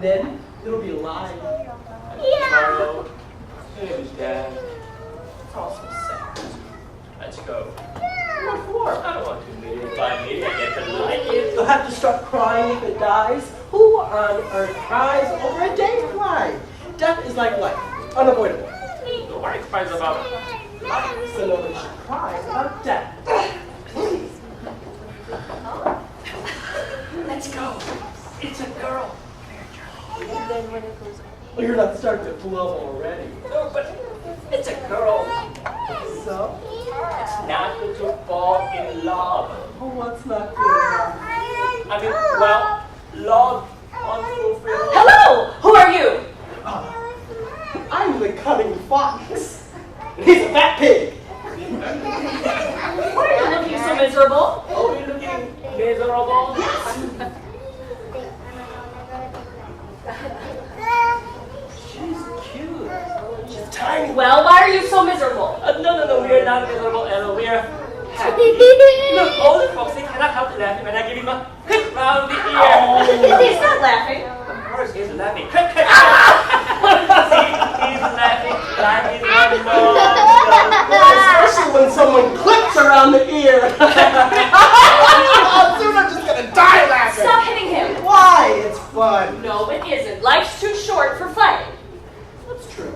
and then it'll be alive. Tomorrow, it was Dad. It's all so sad. Let's go. What for? I don't want to meet it. If I meet it, I get to like it. You'll have to start crying if it dies. Who on earth cries over a day fly? Death is like life, unavoidable. The wife cries about life. So nobody should cry about death. Please. Let's go. It's a girl. And then when it goes Well, you're not starting to flub already. No, but it's a girl. So? It's not good to fall in love. Oh, what's not good enough? I mean, well, love unfulfilled. Hello! Who are you? I'm the cunning fox. He's a fat pig. Why are you looking so miserable? Oh, you're looking miserable? She's cute. She's tiny. Well, why are you so miserable? No, we are not miserable at all. We are happy. Look, all the folks, they cannot help laughing when I give him a hit round the ear. He's not laughing. Of course, he's laughing. See, he's laughing like he's running Especially when someone clicks around the ear. Soon I'm just gonna die laughing. Stop hitting him. Why? It's fun. No, it isn't. Life's too short for fighting. That's true.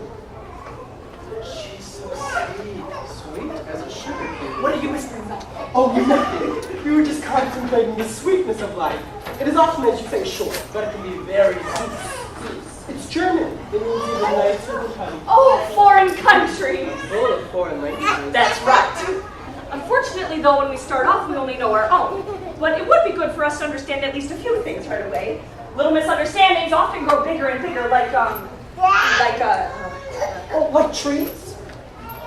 She's so sweet. Sweet as a sugar cane. What are you whispering about? Oh, nothing. We were just contemplating the sweetness of life. It is often, as you say, short, but it can be very süß. It's German. It means even nicer than honey. Oh, foreign countries. Full of foreign languages. That's right. Unfortunately, though, when we start off, we only know our own. But it would be good for us to understand at least a few things right away. Little misunderstandings often grow bigger and bigger, like trees?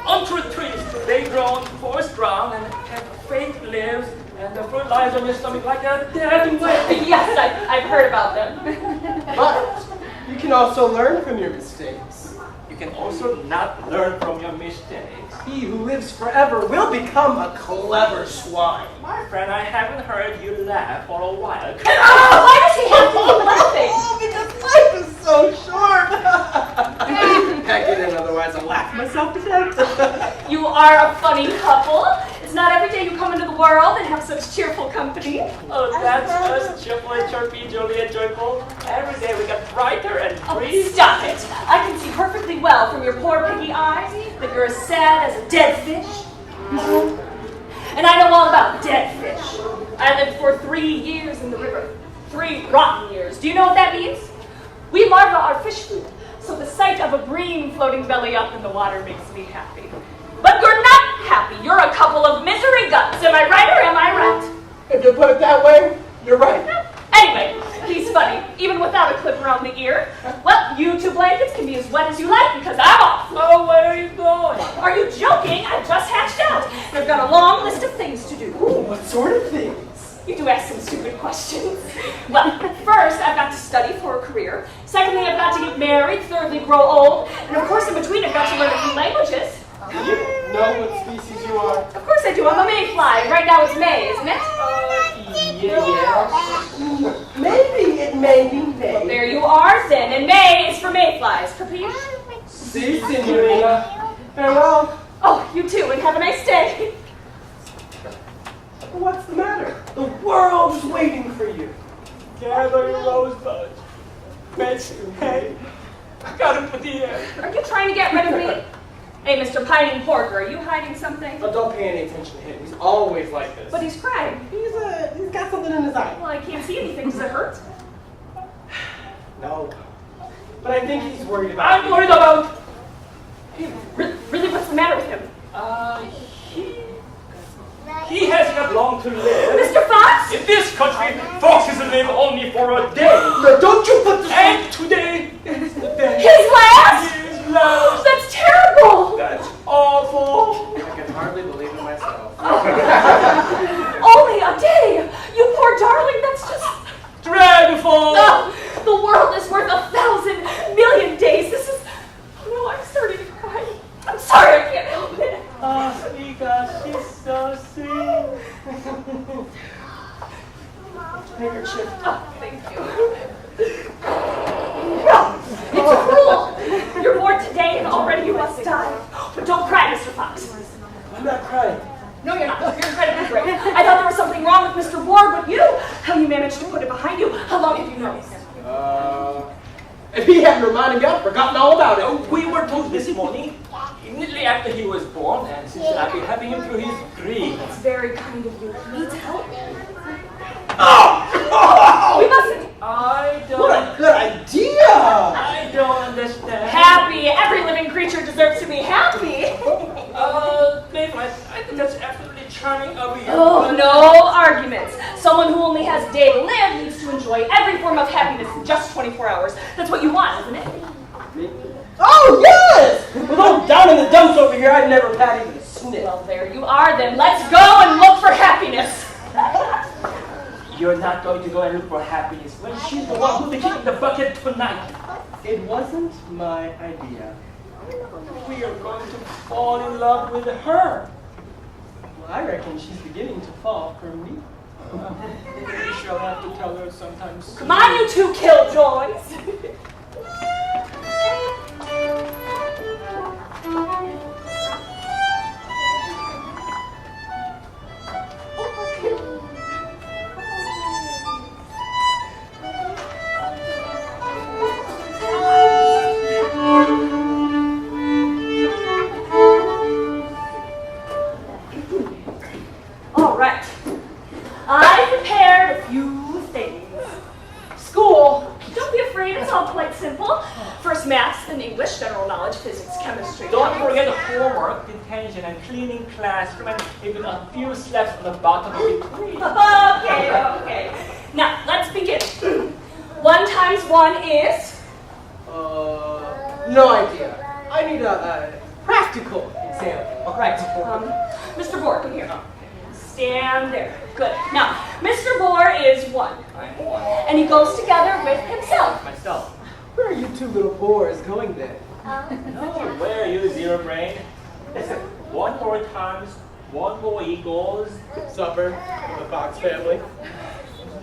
Untrue trees, they grow forest ground and have fake leaves, and the fruit lies on your stomach like a dead weight. Yes, I've heard about them. But you can also learn from your mistakes. You can also not learn from your mistakes. He who lives forever will become a clever swine. My friend, I haven't heard you laugh for a while. Oh, why does he have to keep laughing? Oh, because life is so short. Heck, it in, otherwise I'll laugh myself to death. You are a funny couple. It's not every day you come into the world and have such cheerful company. Oh, that's us, cheerful and chirpy, jolly and joyful. Every day we get brighter and Oh, breathe. stop it. I can see perfectly well from your poor piggy eyes that you're as sad as a dead fish. And I know all about dead fish. I lived for 3 years in the river. 3 rotten years. Do you know what that means? We larvae are fish food, so the sight of a green floating belly up in the water makes me happy. But you're not happy. You're a couple of misery guts. Am I right or am I right? If you put it that way, you're right. Anyway, he's funny, even without a clip around the ear. Well, you 2 blankets can be as wet as you like because I'm off. Oh, where are you going? Are you joking? I just hatched out. And I've got a long list of things to do. Ooh, what sort of things? You do ask some stupid questions. Well, first, I've got to study for a career. Secondly, I've got to get married. Thirdly, grow old. And of course, in between, I've got to learn a few languages. Do you know what species you are? Of course I do. I'm a mayfly. Right now it's May, isn't it? Yeah. Maybe it may be May. Well, there you are, then. And May is for mayflies. Capiche? Si, signorina. Farewell. Oh, you too, and have a nice day. What's the matter? The world is waiting for you. Gather your rosebuds. Fetch your hay. Got him for the air. Are you trying to get rid of me? Hey, Mr. Pining Porker, are you hiding something? But don't pay any attention to him. He's always like this. But he's crying. He's got something in his eye. Well, I can't see anything. Does it hurt? No. But I think he's worried about I'm worried about. Really, what's the matter with him? He has got long to live. Mr. Fox? In this country, foxes live only for a day. No, don't you put the... And today is the day. His last? His last. That's terrible! That's awful. I can hardly believe it myself. Only a day! You poor darling, that's just... Dreadful. No, the world is worth 1,000 million days. This is... No, I'm starting to cry. I'm sorry, I can't help it. Oh, Mika, she's so sweet. Handkerchief. Oh, thank you. not crying. No, you're not. You're incredibly brave. I thought there was something wrong with Mr. Ward, but you, how you managed to put it behind you. How long have you known him? If he hadn't reminded me, I'd forgotten all about it. Oh, we were told this morning, immediately after he was born, and since I've been helping him through his grief. It's very kind of you. He needs help. Oh! We mustn't. I don't. What a good idea! I don't understand. Happy. Every living creature deserves to be happy. Mayflies, I think that's absolutely charming of you. Oh, no arguments. Someone who only has a day to live needs to enjoy every form of happiness in just 24 hours. That's what you want, isn't it? Oh, yes! With all down in the dumps over here, I'd never pat even a sniff. Well, there you are then. Let's go and look for happiness. You're not going to go and look for happiness when she's the one who'll be kicking the bucket tonight. It wasn't my idea. We are going to fall in love with her. Well, I reckon she's beginning to fall for me. We shall have to tell her sometime soon. Come on, you two killjoys. All right. I prepared a few things. School. Don't be afraid, it's all quite simple. First maths, then English, general knowledge, physics, chemistry. Don't forget the homework, detention, and cleaning classroom, and even a few slaps on the bottom of between. Okay. Now, let's begin. 1 times 1 is? No idea. I need a practical example. Practical. Mr. Bohr, come here. Stand there. Good. Now, Mr. Bohr is 1. I'm one. And he goes together with himself. Myself. Where are you two little boars going then? No, where are you, zero brain? 1 more times 1 more equals. Supper for the Fox family.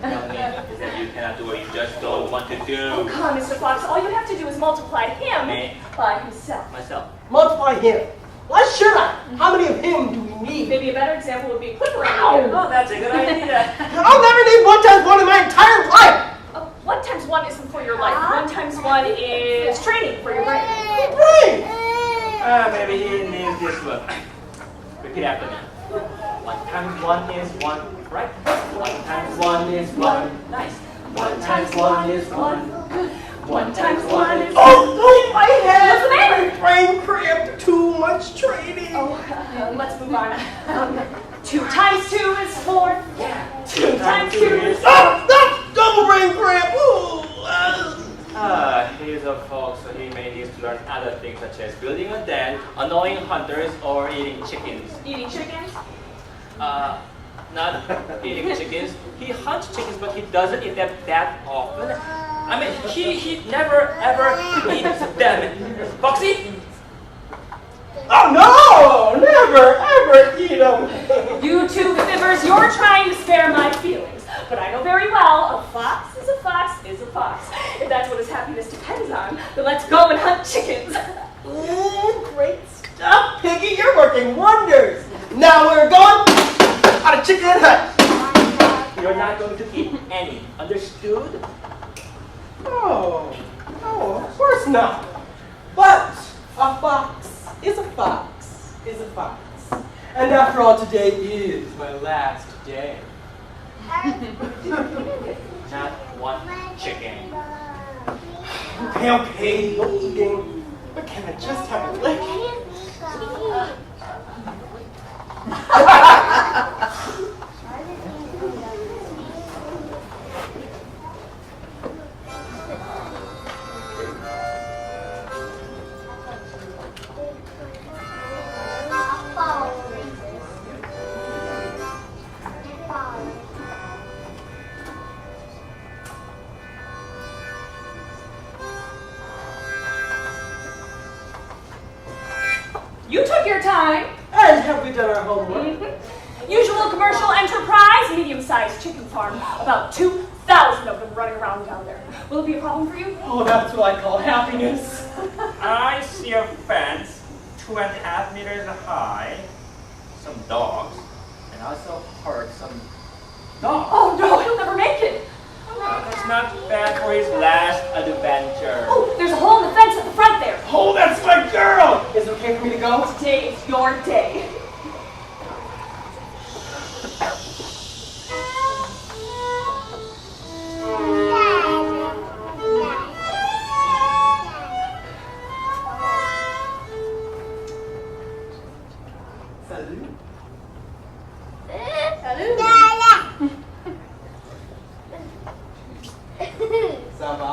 Tell me that you cannot do what you just don't want to Oh, do. come on, Mr. Fox. All you have to do is multiply him Me. by himself. Myself. Multiply him. Why should I? How many of him do we need? Maybe a better example would be a clip around here. Oh, that's a good idea. I'll never need 1 times 1 in my entire life! 1 times 1 isn't for your life. 1 times 1 is training for your brain. Right! Maybe he needs this one. Repeat after me. 1 times 1 is 1, right? 1 times 1 is 1. Nice. 1 times 1 is 1. 1 times 1 is 1. Oh, my head! What's the matter? Brain cramp, too much training. Let's move on. 2 times 2 is 4. 2 times 2 is 4. Stop! Double brain cramp! Ooh, He's a fox, so he may need to learn other things such as building a den, annoying hunters, or eating chickens. Eating chickens? Not eating chickens. He hunts chickens, but he doesn't eat them that often. I mean, he never ever eats them. Foxy? Oh no! Never ever eat them! You two fibbers, you're trying to spare my feelings. But I know very well, a fox is a fox is a fox. If that's what his happiness depends on, then let's go and hunt chickens. Ooh, great stuff, Piggy! You're working wonders! Now we're going on a chicken hunt! You're not going to eat any. Understood? Oh, of course not. But a fox is a fox is a fox. And after all, today is my last day. Not one chicken. Okay, no eating. But can I just have a lick? You took your time. And have we done our homework? Usual commercial enterprise, medium-sized chicken farm. About 2,000 of them running around down there. Will it be a problem for you? Oh, that's what I call happiness. I see a fence 2.5 meters high, some dogs, and I also hurt some dogs. Oh no, he'll never make it. That's not bad for his last adventure. Oh, there's a hole in the fence at the front there. Oh, that's my girl! Is it okay for me to go? Today is your day. Salut. Ça va?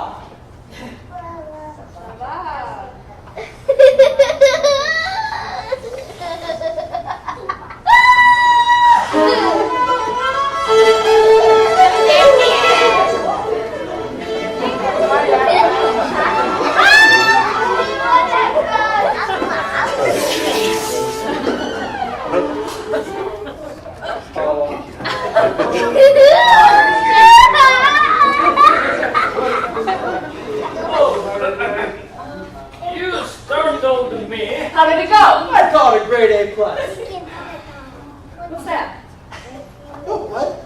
You startled me. How did it go? I got a grade A plus. What's that? Oh, what?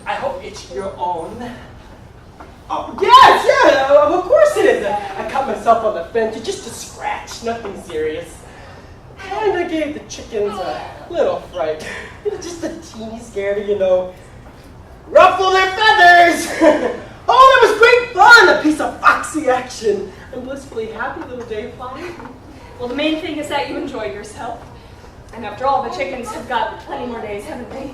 I hope it's your own. Oh, yes, yeah, of course it is. I cut myself on the fence, just a scratch, nothing serious. And I gave the chickens a little fright. Just a teeny scared, ruffle their feathers. Oh, that was great fun, a piece of foxy action. I'm blissfully happy, little day fly. Well, the main thing is that you enjoyed yourself. And after all, the chickens have got plenty more days, haven't they?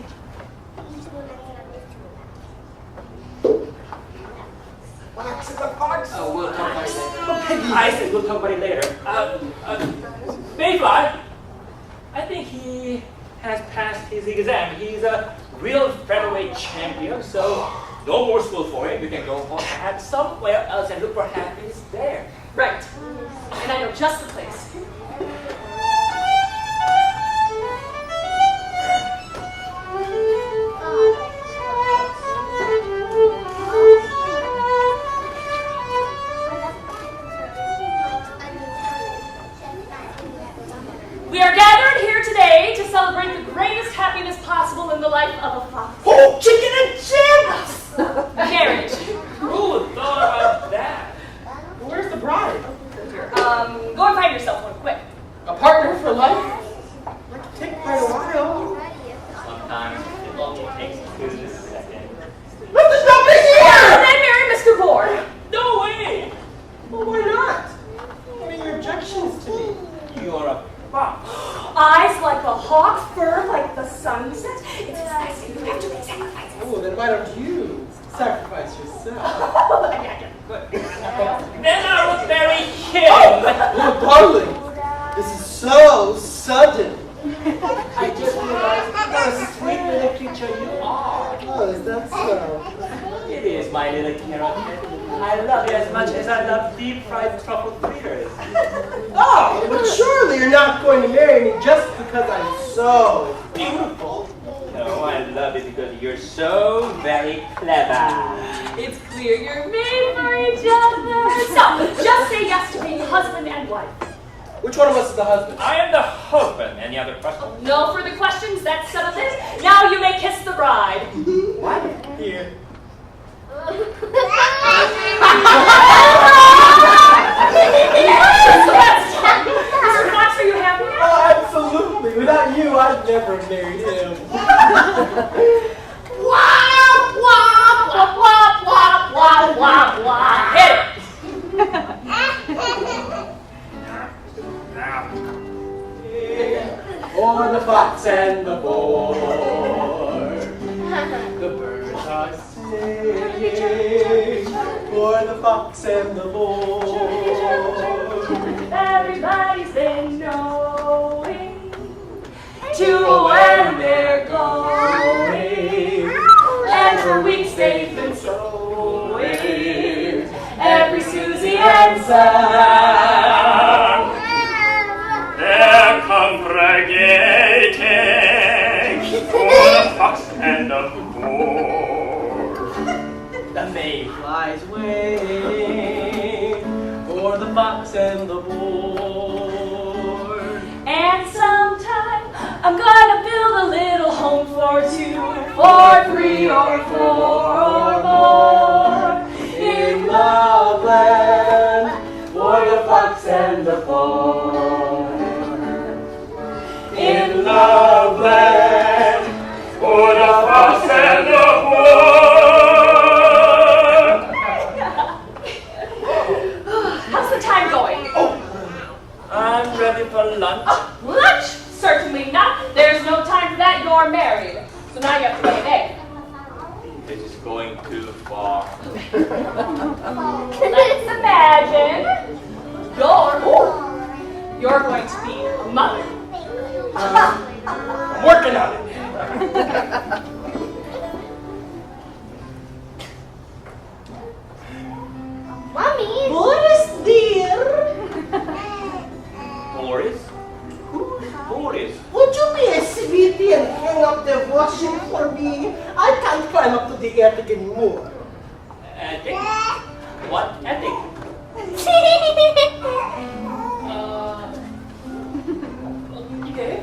Fox is a fox. Oh, we'll talk about it later. Oh, Peggy. I said we'll talk about it later. Mayfly, I think he has passed his exam. He's a real featherweight champion, so no more school for him. You can go home and somewhere else and look for happiness there. Right. And I know just the place. We are gathered here today to celebrate the greatest happiness possible in the life of a fox. Oh, chicken and chips! Marriage. Who thought about that? Where's the bride? Go and find yourself one, quick. A partner for life? That could take quite a while. Sometimes it only takes 2 seconds. But there's nobody And here! then marry Mr. Board. No way! Well, why not? What are your objections to me? You're a fox. Eyes like a hawk, fur like the sunset. It's exciting. You have to make sacrifices. Oh, then why don't you sacrifice yourself? Good. Then I will marry him. Oh, darling, this is so sudden. I just realized what a sweet little creature you are. Oh, is that so? It is, my little carrot. I love you as much as I love deep-fried truffle fritters. Oh, but surely you're not going to marry me just because I'm so beautiful. No, I love you because you're so very clever. It's clear you're made for each other. So, just say yes to being husband and wife. Which one of us is the husband? I am the husband. Any other questions? No further questions, that's settled it. Now you may kiss the bride. What? Here. Mr. Fox, are you happy now? Oh, absolutely. Without you, I'd never have married him. Wah, wah, wah, wah, wah, wah, wah, wah. Hit it. For the fox and the boar, the birds are singing. For the fox and the boar. Everybody's been knowing to where they're going, and for weeks they've been sowing every Susie and Sam. They're congregating for the fox and the boar. The mayflies wait for the fox and the boar. And sometime I'm gonna or 3 or 4 or more. In love land, for the fox and the boar. In love land, for the fox and the How's the time going? I'm ready for lunch. Oh, lunch? Certainly not. There's no time for that. You're married. So now you have to lay an egg. This is going too far. Let's imagine you're going to be a mother. I'm working on it. Mommy. Boris, dear. Boris? Who's Boris? Would you be a sweetie and hang up the washing for me? I can't climb up to the attic anymore. Attic? What attic? Okay.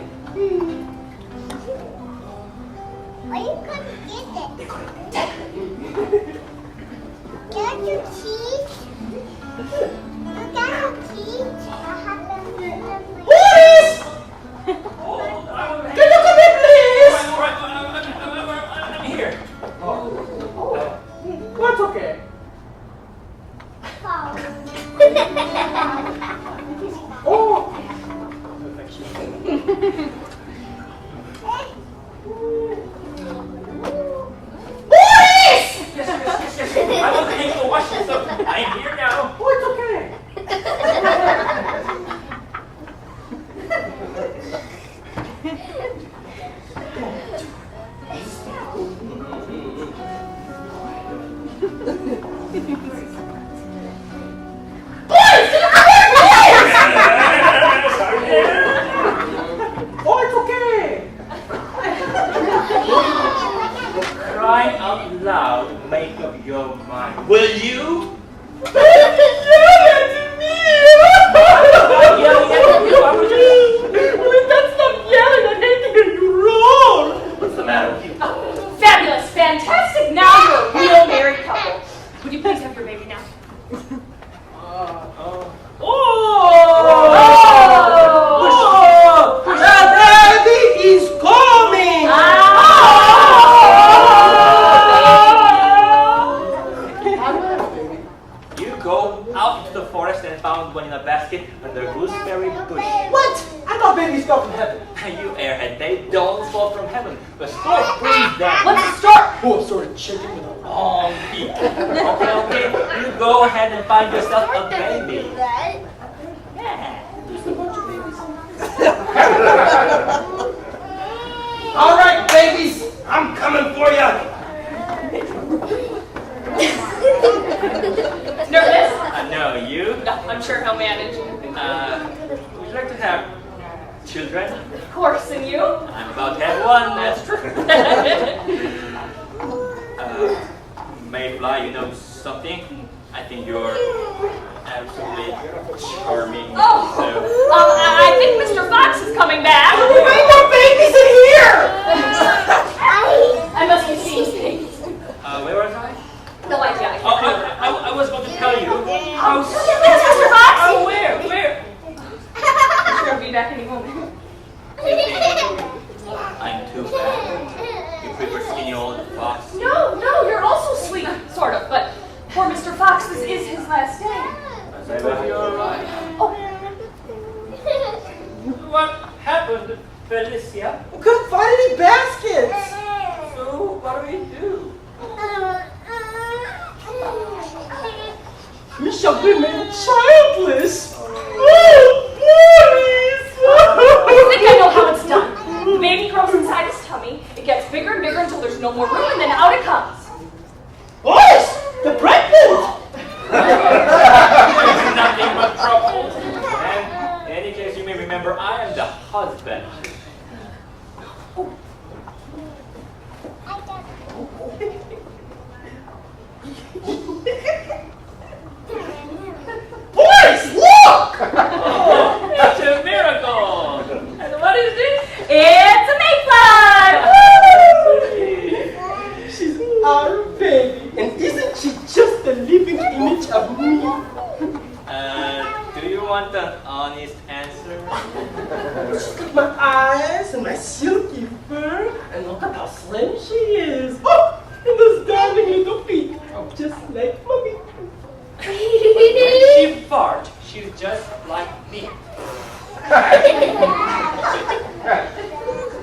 Are you gonna get it? They're gonna attack me. Got your teeth? You got your teeth? I have them. Boris! Can you come in, please? Alright, I'm here. That's okay. Oh! Boris! Yes. I was taking the washing, so I'm here now. Oh, it's okay. Oh, it's okay. Crying out loud, make up your mind. Will you? Baby, yell at me! Yelling at you, I was just... Well, that's not yelling. I hate to hear you roar. What's the matter with you? Oh, fabulous, fantastic. Now you're a real married couple. Would you please have your baby now? The baby is coming! You go out into the forest and found one in a basket under a gooseberry bush. What? I thought babies fell from heaven. You airhead, they don't fall from heaven. The stork brings them. What's the stork? Oh, a sort of chicken with a long beak. Okay, you go ahead and find yourself a baby. Yeah. All right, babies, I'm coming for you. Nervous? No, you? No, I'm sure he'll manage. Would you like to have children? Of course, and you? I'm about to have one, that's true. Mayfly, you know something? I think you're absolutely charming. Oh, So, I think Mr. Fox is coming back. Bring more babies in here! I must be seeing things. where was I? No idea. Oh, I was going to tell you. Oh, yes, Mr. Fox! Oh, where? I'm sure he'll be back any moment. I'm too bad. You prefer skinny old fox. No, you're also sweet, sort of, but poor Mr. Fox, this is his last day. But you're right. Oh, What happened, Felicia? We couldn't find any baskets. So, what do we do? We shall be made childless. Oh, I think I know how it's done. The baby grows inside his tummy, it gets bigger and bigger until there's no more room, and then out it comes. Boys, the pregnant. It's nothing but trouble. And in any case, you may remember, I am the husband. Boys, look! Oh, it's a miracle! And what is this? It's a mayfly! Woo! our baby. And isn't she just the living image of me? Do you want an honest answer? She's got my eyes and my silky fur, and look at how slim she is. Oh, and those darling little feet, just like mommy. When she farts, she's just like me.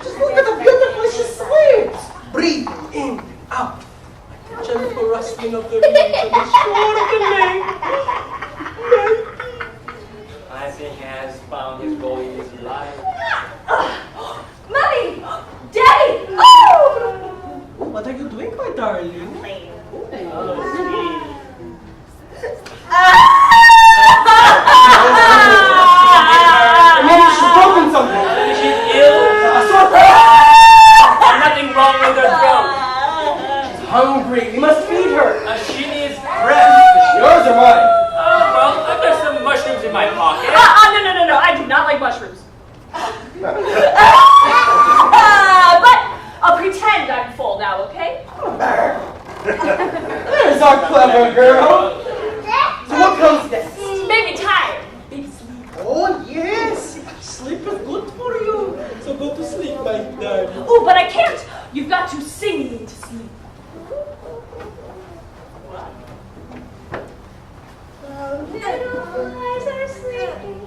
Just look at the beautiful she swims. Breathing in and out. Like the gentle rustling of the reeds on the shore of the lake. I think he has found his goal in his life. Mommy! Daddy! Oh! What are you doing, my darling? Oh, sweetie. Maybe she's broken something. Maybe she's ill. There's nothing wrong with her throat. She's hungry. We must feed her. She needs breast. Yours or mine? Oh, well, I've got some mushrooms in my pocket. No, I do not like mushrooms. But I'll pretend I'm full now, okay? There's our clever girl. So what comes next? Made me tired. Baby sleep. Oh, yes. Sleep is good for you. So go to sleep, my darling. Oh, but I can't. You've got to sing me to sleep. Little eyes are sleeping,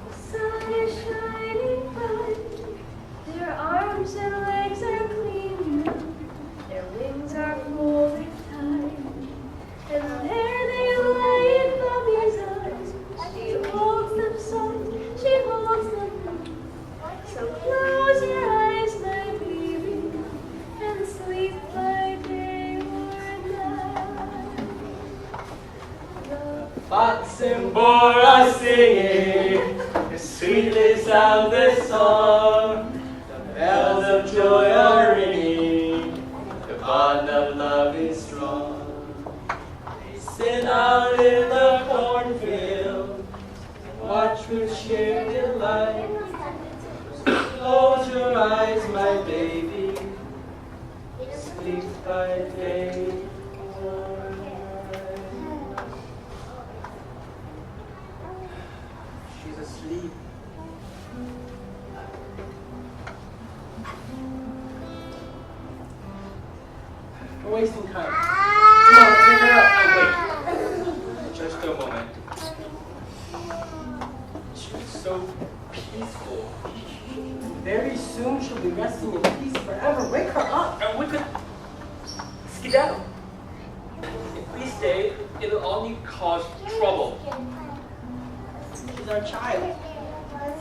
the sun is shining bright. Their arms and legs are clean now, their wings are folded tight. And there they lie in mommy's arms. She holds them soft, she holds them warm. So close your eyes, my baby, and sleep by day or night. Fox and boy are singing, the sweetly sound the song. The bells of joy are ringing, the bond of love is strong. They sit out in the cornfield, watch with sheer delight. Close your eyes, my baby, sleep by day or night. She's asleep. We're wasting time. Come on, take her out. Oh, wait. Just a moment. She's so peaceful. Very soon she'll be resting in peace forever. Wake her up. And we could skedaddle. If we stay, it'll only cause trouble. She's our child.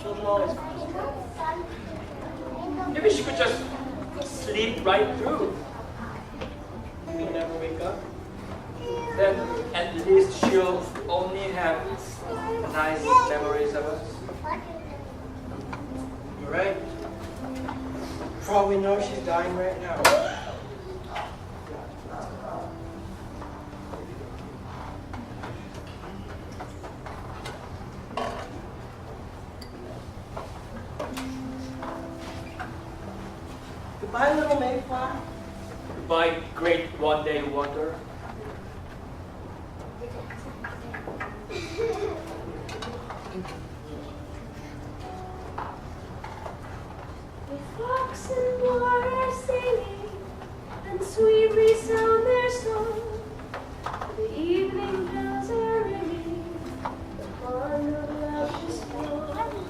Children always cause trouble. Maybe she could just sleep right through. She'll never wake up. Then at least she'll only have nice memories of us. You're right. For all we know, she's dying right now. Goodbye, little Mayfly. Goodbye, great one-day wonder. The fox and boar are singing, and sweetly sound their song. The evening bells are ringing, the bond of love is strong.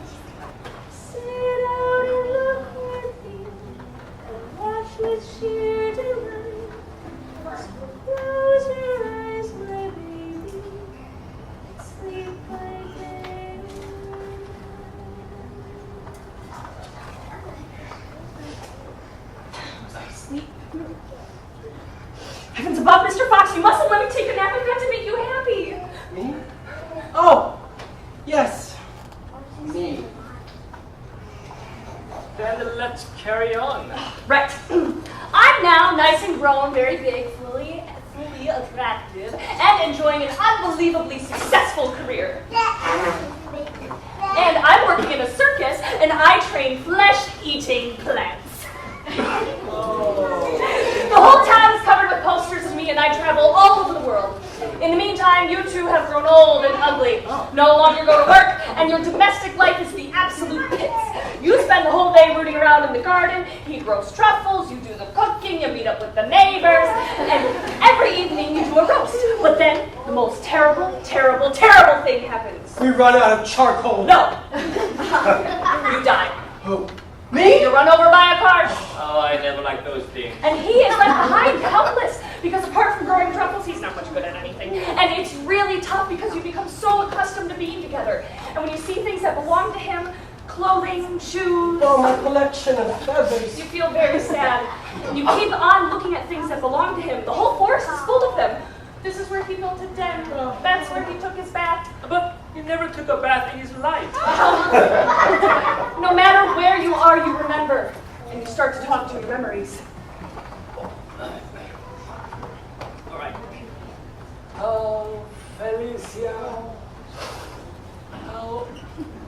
Sit out in the cornfield, and watch with sheer delight. So close your eyes, my baby, and sleep by day. Sleep. Heavens above, Mr. Fox, you mustn't let me take a nap. I've got to make you happy. Me? Oh, yes. Me. Then let's carry on. Right. I'm now nice and grown, very big, fully attractive, and enjoying an unbelievably successful career. And I'm working in a circus, and I train flesh-eating plants. The whole town is covered too have grown old and ugly. No longer go to work, and your domestic life is the absolute pits. You spend the whole day rooting around in the garden. He grows truffles, you do the cooking, you meet up with the neighbors, and every evening you do a roast. But then the most terrible, terrible, terrible thing happens. We run out of charcoal. No. You die. Who? Me? You're run over by a car. Oh, I never like those things. And he is left behind helpless because apart from growing truffles, he's not much good at anything. And it's really tough because you become so accustomed to being together. And when you see things that belong to him, clothing, shoes, Oh, my collection of feathers. you feel very sad. And you keep on looking at things that belong to him. The whole forest is full of them. This is where he built a den. That's where he took his bath. But he never took a bath in his life. No matter where you are, you remember. And you start to talk to your memories. All right. Oh, Felicia. How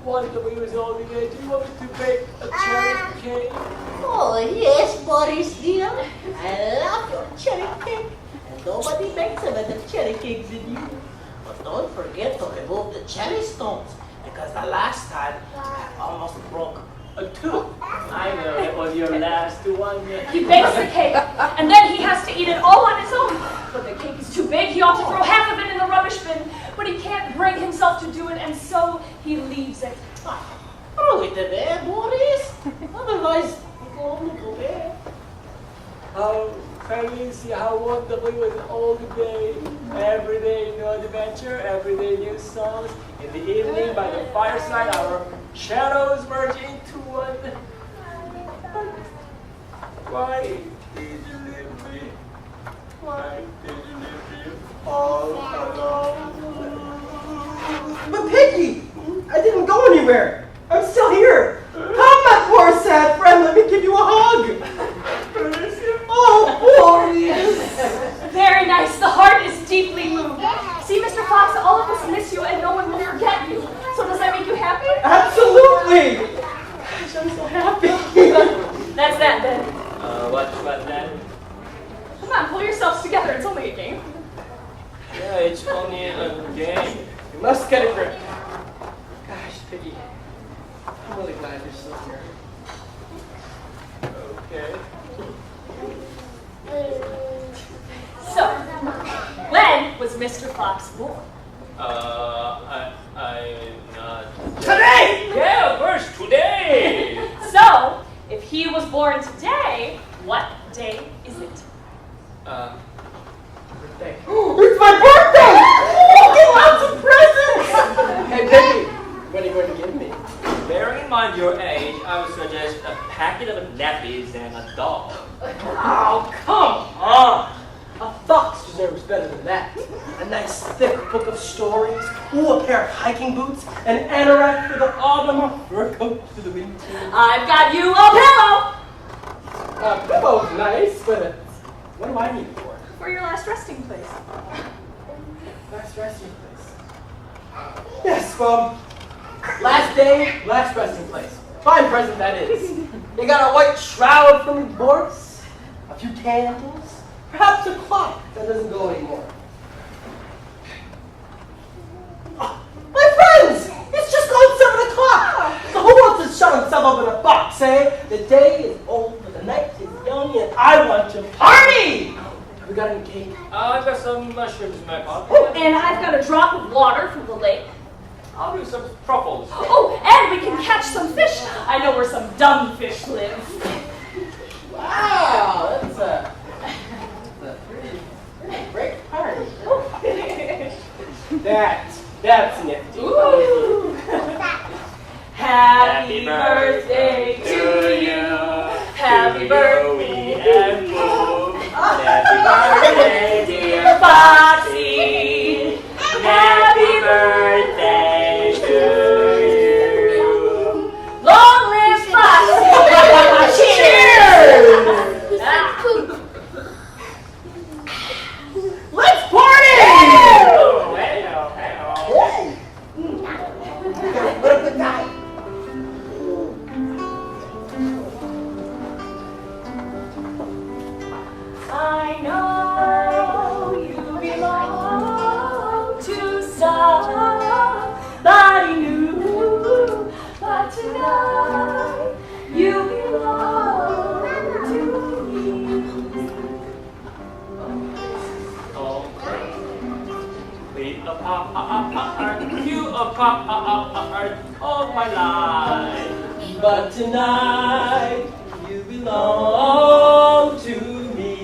wonderful it was all today. Do you want me to bake a cherry cake? Oh, yes, Boris dear. I love your cherry cake. And nobody makes a better cherry cake than you. But don't forget to remove the cherry stones, because the last time I almost broke A tooth. I know, it was your last one. He bakes the cake, and then he has to eat it all on his own. But the cake is too big, he ought to throw half of it in the rubbish bin. But he can't bring himself to do it, and so he leaves it. throw it away, Boris. Otherwise, it will only go bad. Oh, Felicia, how wonderful it was all day. Every day new adventure, every day new songs. In the evening, by the fireside, our shadows merge into one. Why did you leave me? Why did you leave me all alone? But Piggy, I didn't go anywhere. I'm still here. Come, my poor sad friend, let me give you a hug. Oh, Boris. Very nice. The heart is deeply moved. See, Mr. Fox, all of us miss you, and no one will forget you. So does that make you happy? Absolutely. Gosh, I'm so happy. That's that, then. What's that? Come on, pull yourselves together. It's only a game. Yeah, it's only a game. You must get a grip. Gosh, Piggy, I'm really glad you're still here. Okay. So, when was Mr. Fox born? I'm not... Today! Yeah, first today! So, if he was born today, what day is it? Birthday. It's my birthday! Oh, get lots of presents! Hey, Piggy, what are you going to give me? Bearing in mind your age, I would suggest a packet of nappies and a doll. Oh, come on! A fox deserves better than that. A nice thick book of stories, ooh, a pair of hiking boots, an anorak for the autumn, a fur coat for the winter. I've got you a pillow! A pillow's nice, but what do I need it for? For your last resting place. Last resting place. Yes, well, last day, last resting place. Fine present that is. You got a white shroud from your Boris, a few candles, perhaps a clock that doesn't go anymore. Oh, my friends! It's just gone 7 o'clock! So who wants to shut himself up in a box, eh? The day is old, but the night is young, and I want to party! Have we got any cake? I've got some mushrooms in my pocket. And I've got a drop of water from the lake. I'll do some truffles. Oh, and we can catch some fish. I know where some dumb fish live. Wow, that's a pretty great party. That's nifty. Ooh. Happy birthday to you. Happy birthday. Happy birthday, dear Foxy. Happy birthday to you. Long live Foxy. Cheers. Let's party! What a good night. I know a part of my life. But tonight you belong to me.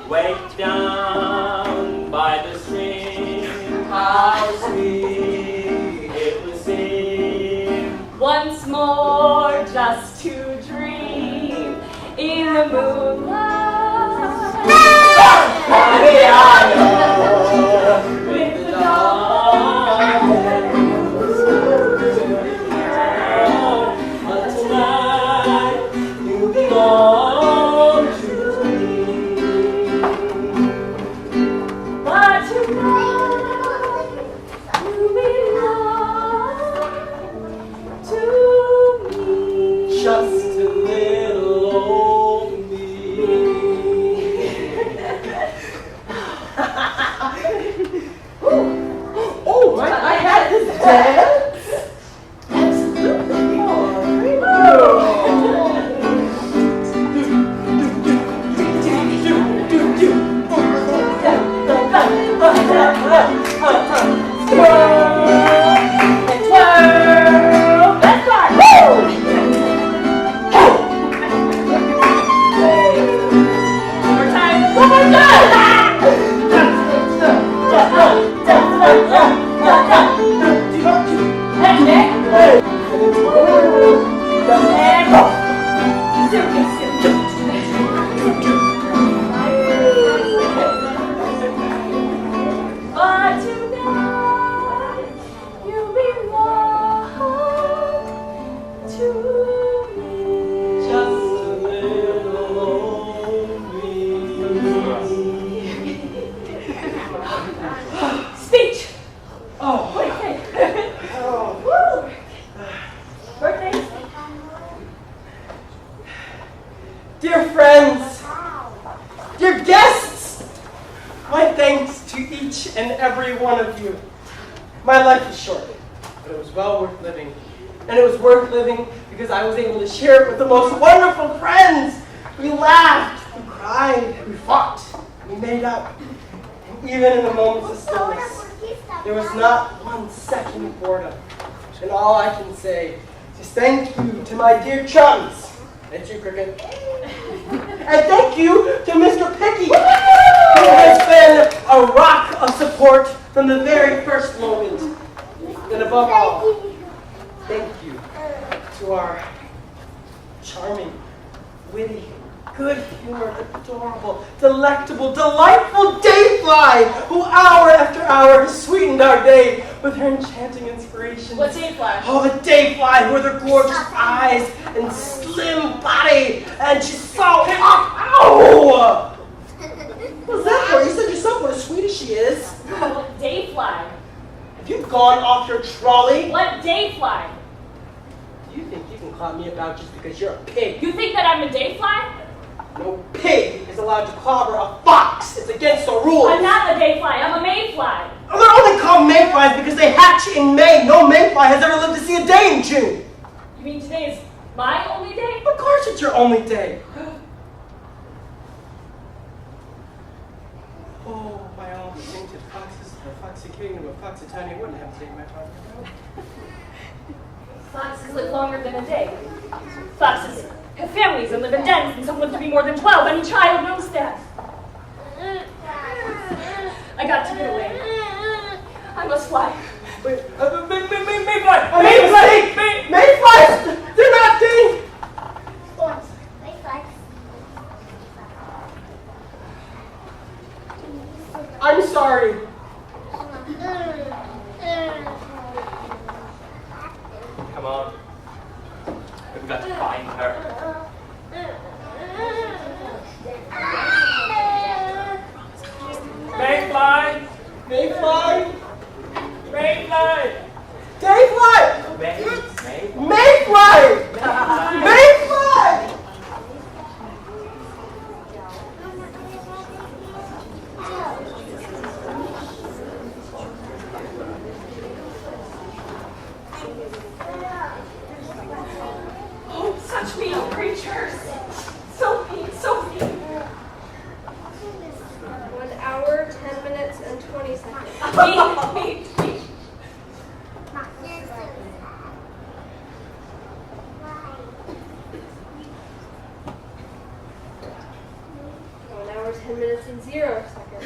Way down by the stream, How sweet it will seem. Once more, just to dream in the moonlight. Honey, I know With the dawn. but tonight you belong to me. But tonight you belong to me. Just a little old me. Oh my! I had this dance. Absolutely. But tonight you belong to me. Just a little old me. Speech. Oh. What do you think? Oh. Woo. Birthdays. Dear friends, dear guests, my thanks to each and every one of you. My life is short, but it was well worth living. And it was worth living because I was able to share it with the most wonderful friends. We laughed, we cried, we fought, we made up. And even in the moments of stillness, there was not 1 second of boredom. And all I can say is thank you to my dear chums. That's you, Cricket. And thank you to Mr. Picky, who has been a rock of support from the very first moment. And above all, thank you to our charming, witty, good-humored, adorable, delectable, delightful Dayfly, who hour after hour has sweetened our day with her enchanting inspirations. What's Dayfly? Oh, the Dayfly with her gorgeous eyes and slim body, and she's so ow! What's that for? You said yourself what a sweet as she is. Dayfly. Have you gone off your trolley? What Dayfly? Do you think you can clown me about just because you're a pig? You think that I'm a Dayfly? No pig is allowed to clobber a fox. It's against the rules. I'm not a Dayfly. I'm a Mayfly. Oh, they're only called mayflies because they hatch in May. No mayfly has ever lived to see a day in June. You mean today is my only day? Of course it's your only day. Oh, by all the sainted foxes, the foxy kingdom of Foxitania wouldn't have to take my father. Foxes live longer than a day. Foxes have families and live in dens, and some live to be more than 12. Any child knows that. I got to get away. I must fly. Wait, Mayfly! I made a mistake! Mayflies! They're not things! I'm sorry. Come on. We've got to find her. Mayfly! Mayfly? Mayfly! Dayfly! Mayfly! Mayfly! Oh, such mean creatures. 10 minutes and 0 seconds.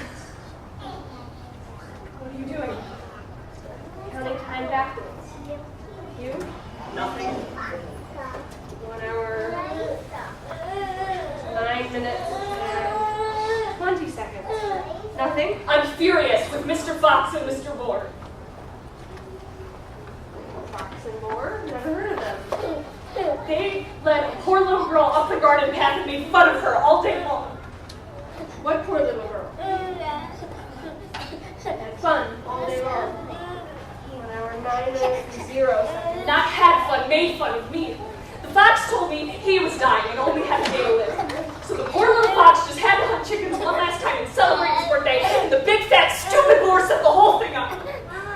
What are you doing? Counting time backwards. You? Nothing. 1 hour, 9 minutes, and 20 seconds. Nothing? I'm furious with Mr. Fox and Mr. Moore. Fox and Moore? Never heard of them. They led a poor little girl up the garden path and made fun of her all day long. What poor little girl? Had fun all day long. 1 hour, 9 minutes, and 0 seconds. Not had fun, made fun of me. The fox told me he was dying and only had a day to live. So the poor little fox just had to hunt chickens one last time and celebrate his birthday, and the big fat stupid Moore set the whole thing up.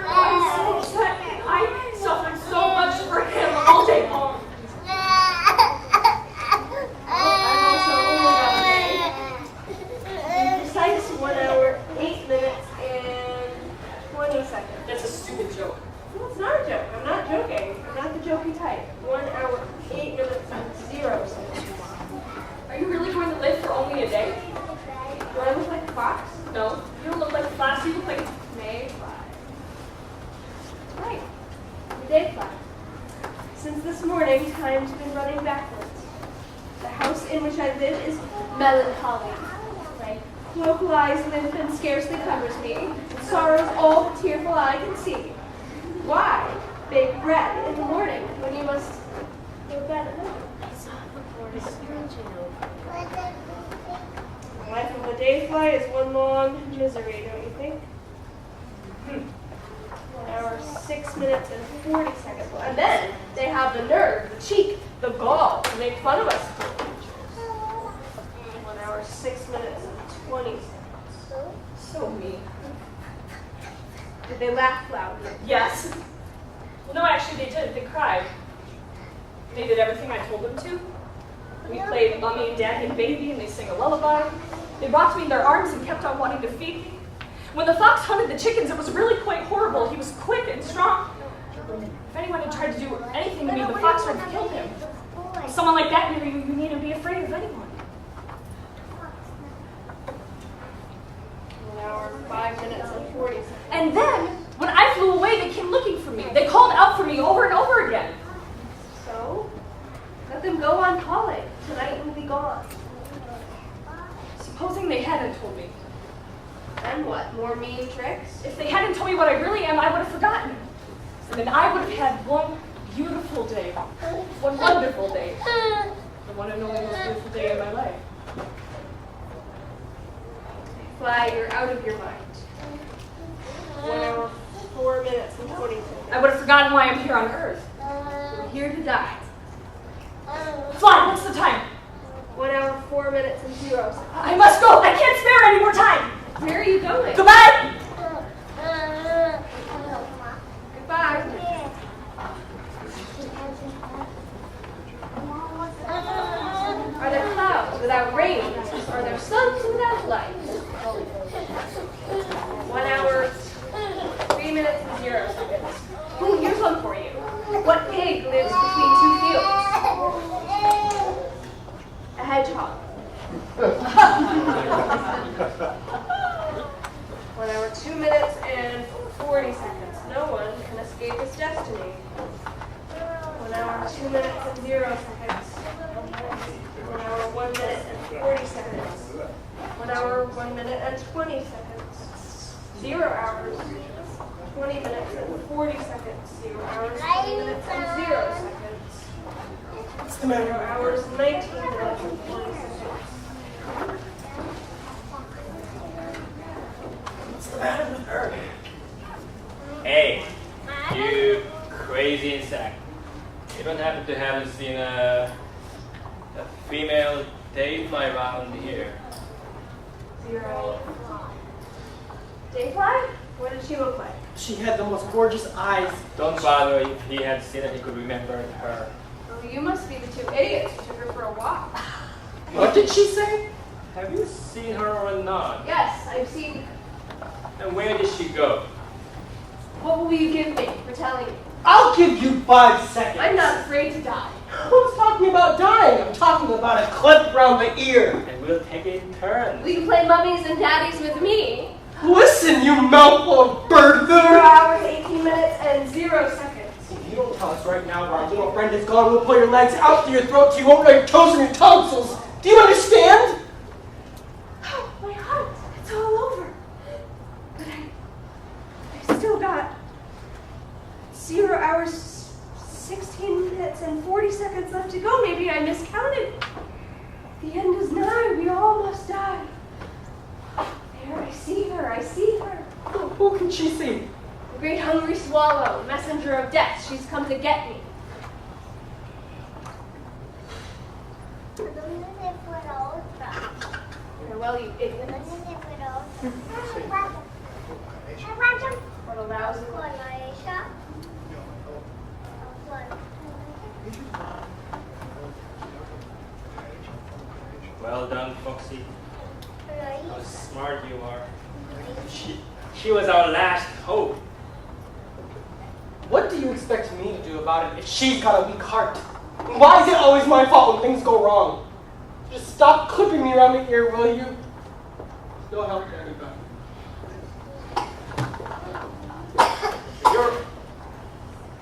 I'm so upset. I suffered so much for him all day long. I've also only got a day. Precise 1 hour, 8 minutes, and 20 seconds. That's a stupid joke. No, it's not a joke. I'm not joking. I'm not the jokey type. 1 hour, 8 minutes, and 0 seconds. Are you really going to live for only a day? Do I look like a fox? No, you don't look like a fox, you look like Mayfly. Right. The day flies. Since this morning, time's been running backwards. The house in which I live is melancholy. My localized limp scarcely covers me, and sorrow's all the tearful eye can see. Why bake bread in the morning when you must go to bed at night? The life of a dayfly is one long misery, don't you think? 1 hour, 6 minutes, and 40 seconds. And then they have the nerve, the cheek, the gall to make fun of us. 1 hour, 6 minutes, and 20 seconds. so mean. Did they laugh loudly? Yes. Well, no, actually they did. They cried. They did everything I told them to. We played Mummy and Daddy and Baby, and they sang a lullaby. They rocked me in their arms and kept on wanting to feed me. When the fox hunted the chickens, it was really quite horrible. He was quick and strong. If anyone had tried to do anything to me, the fox would have killed him. Someone like that, you need to be afraid of anyone. 1 hour, 5 minutes, and 40 seconds. And then, when I flew away, they came looking for me. They called out for me over and over again. So, let them go on calling. Tonight we'll be gone. Supposing they hadn't told me. Then what? More mean tricks? If they hadn't told me what I really am, I would have forgotten. And then I would have had one beautiful day. One wonderful day. The one and only most beautiful day in my life. Fly, you're out of your mind. 1 hour, 4 minutes, and 20 seconds. I would have forgotten why I'm here on Earth. You're here to die. Fly, what's the time? 1 hour, 4 minutes, and 0 seconds. I must go. I can't spare any more time. Where are you going? Goodbye. Goodbye. Are there clouds without rain? Are there suns without light? 1 hour, 3 minutes, and 0 seconds. Ooh, here's one for you. What pig lives between two fields? A hedgehog. 1 hour, 2 minutes, and 40 seconds. No one can escape his destiny. 1 hour, 2 minutes, and 0 seconds. 1 hour, 1 minute, and 40 seconds. 1 hour, 1 minute, and 20 seconds. 0 hours, 20 minutes, and 40 seconds. 0 hours, 20 minutes, and 0 seconds. What's the matter? 0 hours, 19 minutes, and 40 seconds. What's the matter with her? Hey, you crazy insect. You don't happen to have seen a female dayfly around here? 0. Dayfly? What did she look like? She had the most gorgeous eyes. Don't bother. If he had seen it, he could remember her. Oh, you must be the two idiots who took her for a walk. What did she say? Have you seen her or not? Yes, I've seen. And where did she go? What will you give me for telling me? I'll give you 5 seconds. I'm not afraid to die. Who's talking about dying? I'm talking about a clip around the ear. And we'll take it in turns. Will you play mummies and daddies with me? Listen, you mouthful of bird 4 food! hours, 18 minutes, and 0 seconds. If you don't tell us right now where our little friend is gone, we'll pull your legs out through your throat so you won't know your toes and your tonsils. Do you understand? Oh, my heart, it's all over. But I've still got 0 hours, 16 minutes, and 40 seconds left to go. Maybe I miscounted. The end is nigh. We all must die. There, I see her. I see her. Who can she see? The great hungry swallow, messenger of death. She's come to get me. Farewell, you ignorance. What a lousy Well done, Foxy. How smart you are. She was our last hope. What do you expect me to do about it if she's got a weak heart? Why is it always my fault when things go wrong? Just stop clipping me around the ear, will you? No help to anybody.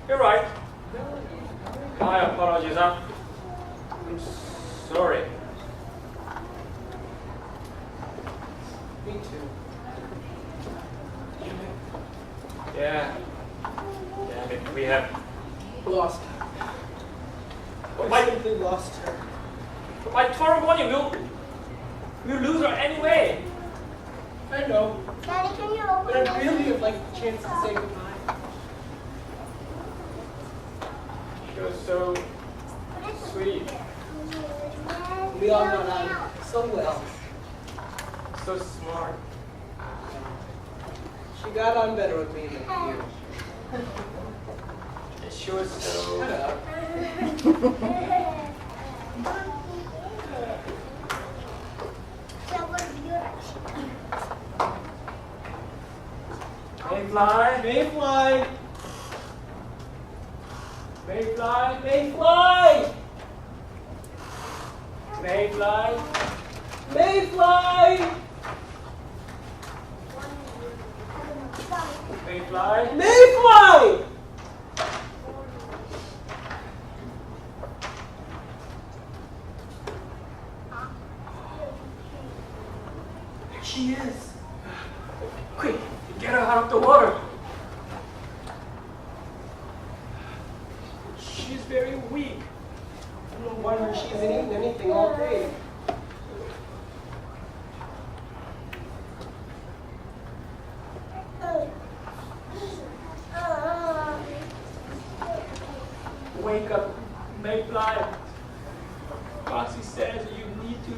You're right. My apologies. I'm sorry. Me too. Yeah. Damn it, we have. Lost her. But I my, simply lost her. but my Toro warning, we'll lose her anyway. I know, Daddy, can you open but I'd really have liked the chance to say goodbye. She was so sweet, We all got on so well. so smart. She got on better with me than you. And she was so. Shut up. Mayfly, Mayfly! Mayfly, Mayfly, Mayfly, Mayfly! Mayfly. Mayfly! There she is. Quick, get her out of the water. She's very weak. No wonder she hasn't eaten anything all day. Wake up, Mayfly. Foxy says you need to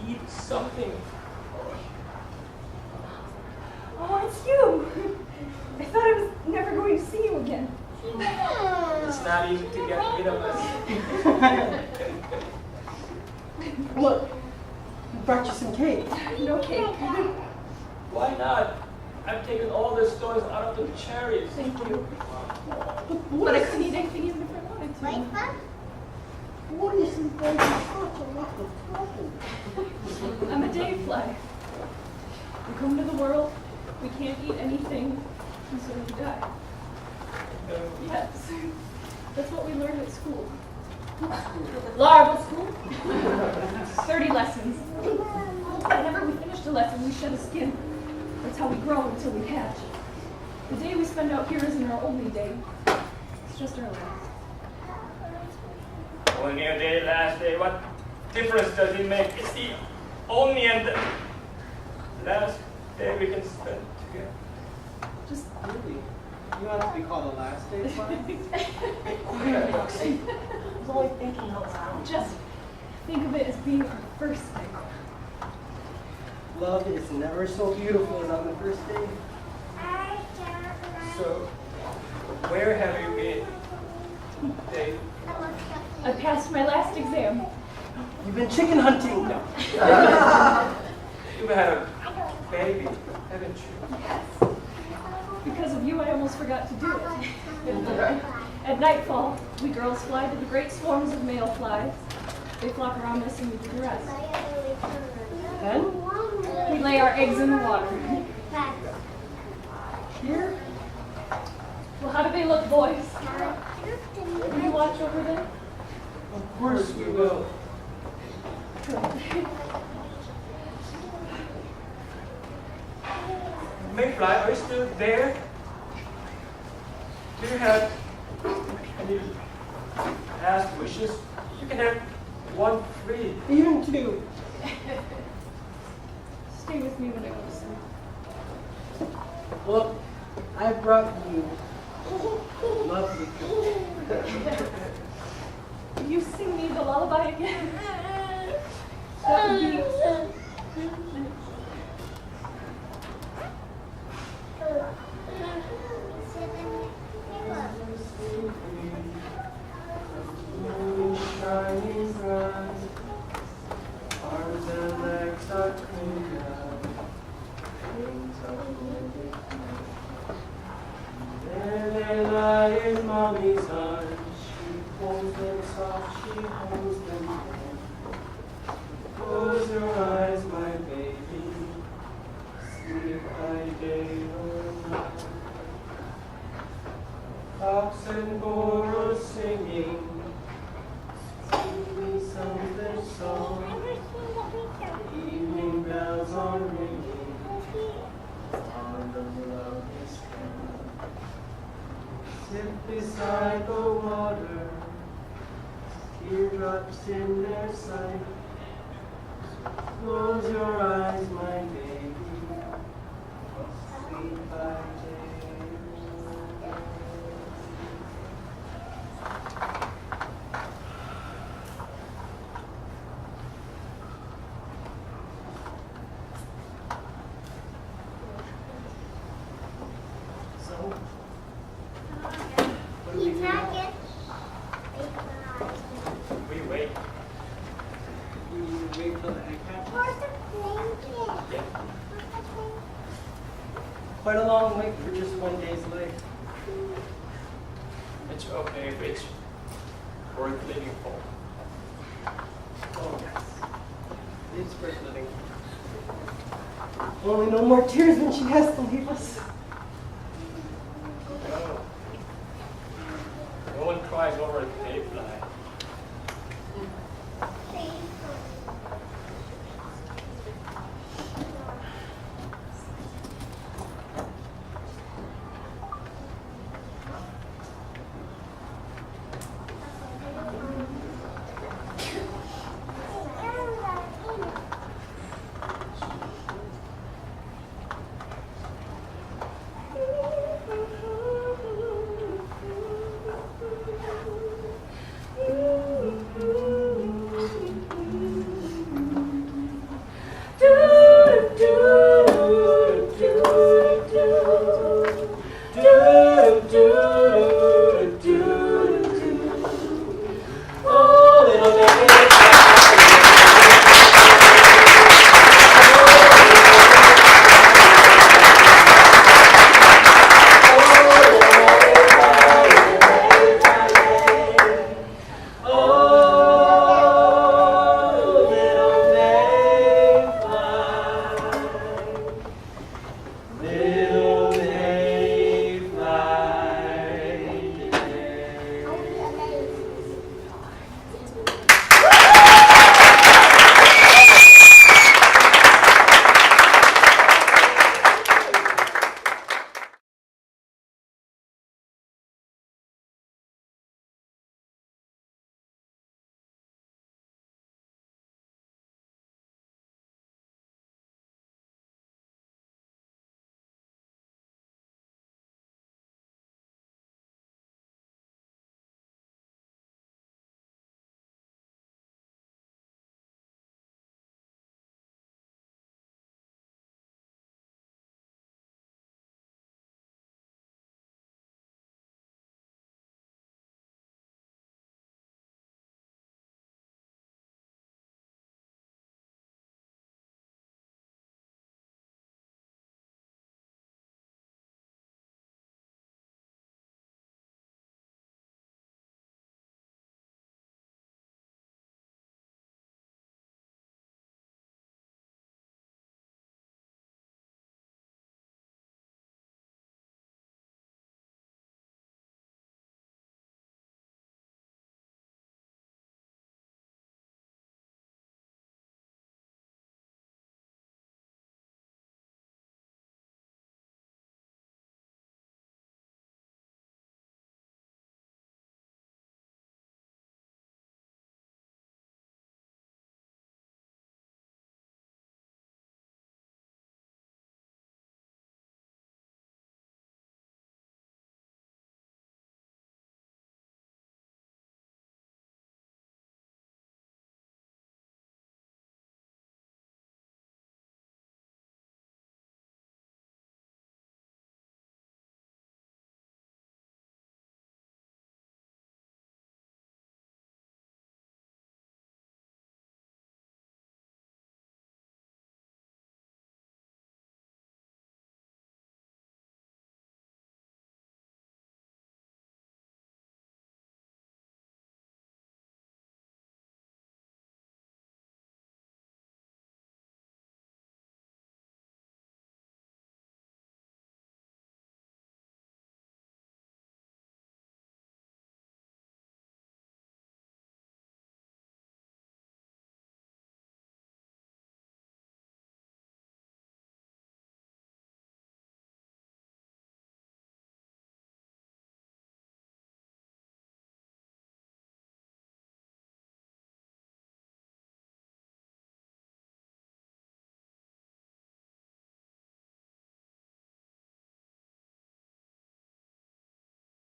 eat something. Oh, it's you. I thought I was never going to see you again. It's not easy to get rid of us. Look, I brought you some cake. No cake. Why not? I've taken all the stones out of the cherries. Thank you. But I couldn't eat anything even if I wanted to. What is it that you such a lot of trouble? I'm a day fly. We come to the world, we can't eat anything, and so we die. Yes. That's what we learn at school. Larval school. 30 lessons. Whenever we finished a lesson, we shed a skin. That's how we grow until we hatch. The day we spend out here isn't our only day. It's just our last. Only a day, last day. What difference does it make? It's the only and the last day we can spend together. Just Really? You want it to be called the last day, Fly? Quiet, Foxy. I was only thinking out loud. Just think of it as being our first day. Love is never so beautiful as on the first day. So, where have you been, Dave? I passed my last exam. You've been chicken hunting. No. You've had a baby, haven't you? Yes. Because of you, I almost forgot to do it. At nightfall, we girls fly to the great swarms of male flies. They flock around us and we do the rest. Then, We lay our eggs in the water. here, Well, how do they look, boys? Will you watch over them? of course we will. Mayfly, are you still there? Do you have any last wishes? You can have one free. Even two. Stay with me when I go to sleep. Well, I brought you lovely food. Will you sing me the lullaby again? That would be... Shining bright, arms and legs are clean out, wings are floating. There they lie in mommy's arms, she holds them soft, she holds them warm. Close your eyes, my baby, sleep by day or night. Fox and Gora singing, sweetly sounds their song. Evening bells are ringing on the lovely strand. Sit beside the water, teardrops in their sight. Close your eyes, my baby, sleep by day. So, what do we do now? We wait. We wait till the egg hatches? Yeah. Quite a long wait for just 1 day's late. It's okay if it's worth living for. Oh, yes. It's worth living. Only no more tears when she has to leave us. No. No one cries over a mayfly.